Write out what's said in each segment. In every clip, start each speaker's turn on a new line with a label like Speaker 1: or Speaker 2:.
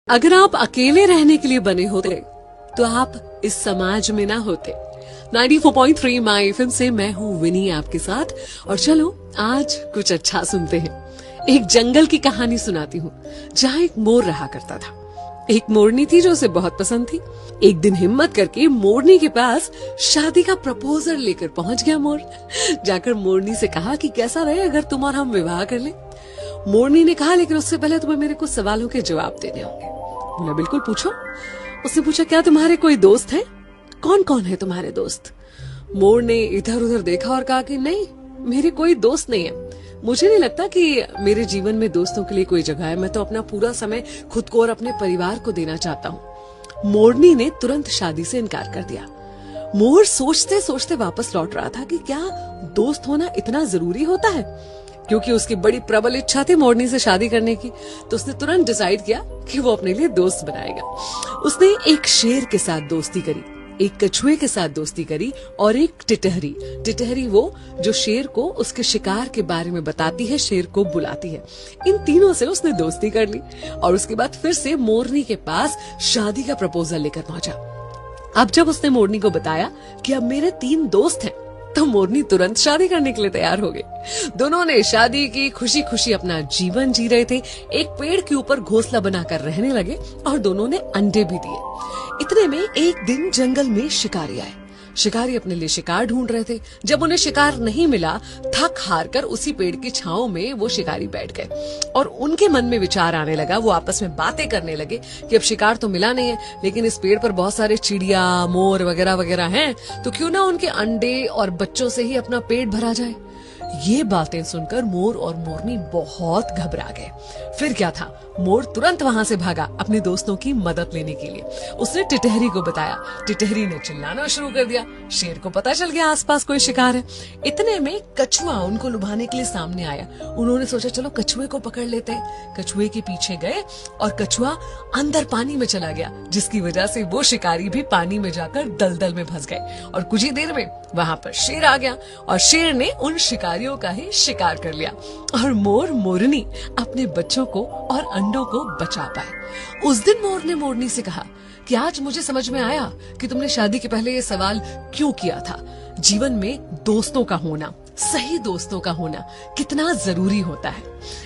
Speaker 1: अगर आप अकेले रहने के लिए बने होते तो आप इस समाज में ना होते। 94.3 माय एफएम से मैं हूँ विनी आपके साथ, और चलो आज कुछ अच्छा सुनते हैं। एक जंगल की कहानी सुनाती हूँ जहाँ एक मोर रहा करता था। एक मोरनी थी जो उसे बहुत पसंद थी। एक दिन हिम्मत करके मोरनी के पास शादी का प्रपोजल लेकर पहुंच गया मोर। जाकर मोरनी से कहा कि कैसा रहे अगर तुम और हम विवाह कर लें। मोरनी ने कहा लेकिन उससे पहले तुम्हें मेरे कुछ सवालों के जवाब देने होंगे। बोला बिल्कुल पूछो। उसने पूछा क्या तुम्हारे कोई दोस्त है? कौन कौन है तुम्हारे दोस्त? मोर ने इधर उधर देखा और कहा कि नहीं, मेरे कोई दोस्त नहीं है। मुझे नहीं लगता कि मेरे जीवन में दोस्तों के लिए कोई जगह है। मैं तो अपना पूरा समय खुद को और अपने परिवार को देना चाहता हूँ। मोरनी ने तुरंत शादी से इनकार कर दिया। मोर सोचते सोचते वापस लौट रहा था कि क्या दोस्त होना इतना जरूरी होता है। क्योंकि उसकी बड़ी प्रबल इच्छा थी मोरनी से शादी करने की, तो उसने तुरंत डिसाइड किया कि वो अपने लिए दोस्त बनाएगा। उसने एक शेर के साथ दोस्ती करी, एक कछुए के साथ दोस्ती करी और एक टिटहरी। टिटहरी वो जो शेर को उसके शिकार के बारे में बताती है, शेर को बुलाती है। इन तीनों से उसने दोस्ती कर ली और उसके बाद फिर से मोरनी के पास शादी का प्रपोजल लेकर पहुंचा। अब जब उसने मोरनी को बताया कि अब मेरे 3 दोस्त हैं, तो मोरनी तुरंत शादी करने के लिए तैयार हो गई। दोनों ने शादी की, खुशी खुशी अपना जीवन जी रहे थे। एक पेड़ के ऊपर घोंसला बनाकर रहने लगे और दोनों ने अंडे भी दिए। इतने में एक दिन जंगल में शिकारी आए। शिकारी अपने लिए शिकार ढूंढ रहे थे। जब उन्हें शिकार नहीं मिला, थक हार कर उसी पेड़ की छांव में वो शिकारी बैठ गए और उनके मन में विचार आने लगा। वो आपस में बातें करने लगे कि अब शिकार तो मिला नहीं है, लेकिन इस पेड़ पर बहुत सारे चिड़िया, मोर वगैरह वगैरह हैं, तो क्यों ना उनके अंडे और बच्चों से ही अपना पेट भरा जाए। ये बातें सुनकर मोर और मोरनी बहुत घबरा गए। फिर क्या था, मोर तुरंत वहां से भागा अपने दोस्तों की मदद लेने के लिए। उसने टिटहरी को बताया। टिटहरी ने चिल्लाना शुरू कर दिया। शेर को पता चल गया आसपास कोई शिकार है। इतने में कछुआ उनको लुभाने के लिए सामने आया। उन्होंने सोचा चलो कछुए को पकड़ लेते हैं। कछुए के पीछे गए और कछुआ अंदर पानी में चला गया, जिसकी वजह से वो शिकारी भी पानी में जाकर दलदल में फंस गए। और कुछ ही देर में वहां पर शेर आ गया और शेर ने उन शिकारियों का ही शिकार कर लिया और मोर मोरनी अपने बच्चों को और अंडों को बचा पाए। उस दिन मोर ने मोरनी से कहा कि आज मुझे समझ में आया कि तुमने शादी के पहले ये सवाल क्यों किया था। जीवन में दोस्तों का होना, सही दोस्तों का होना कितना जरूरी होता है।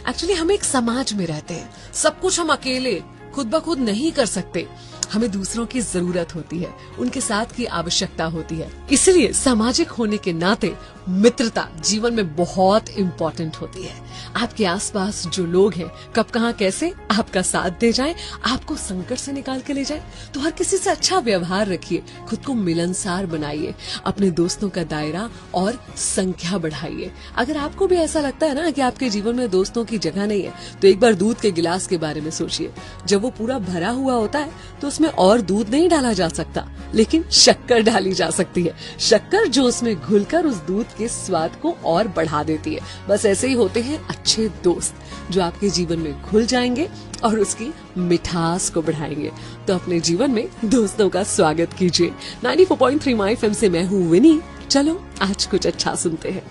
Speaker 1: एक्चुअली हम एक समाज में रहते हैं, सब कुछ हम अकेले खुद ब खुद नहीं कर सकते। हमें दूसरों की जरूरत होती है, उनके साथ की आवश्यकता होती है। इसलिए सामाजिक होने के नाते मित्रता जीवन में बहुत इम्पोर्टेंट होती है। आपके आसपास जो लोग हैं, कब कहाँ कैसे आपका साथ दे जाएं, आपको संकट से निकाल के ले जाएं, तो हर किसी से अच्छा व्यवहार रखिए, खुद को मिलनसार बनाइए, अपने दोस्तों का दायरा और संख्या बढ़ाइए। अगर आपको भी ऐसा लगता है ना कि आपके जीवन में दोस्तों की जगह नहीं है, तो एक बार दूध के गिलास के बारे में सोचिए। जब वो पूरा भरा हुआ होता है तो उसमें और दूध नहीं डाला जा सकता, लेकिन शक्कर डाली जा सकती है। शक्कर जो उसमें घुलकर उस दूध के स्वाद को और बढ़ा देती है। बस ऐसे ही होते हैं अच्छे दोस्त, जो आपके जीवन में घुल जाएंगे और उसकी मिठास को बढ़ाएंगे। तो अपने जीवन में दोस्तों का स्वागत कीजिए। 94.3 माय एफएम से मैं हूँ विनी। चलो आज कुछ अच्छा सुनते हैं।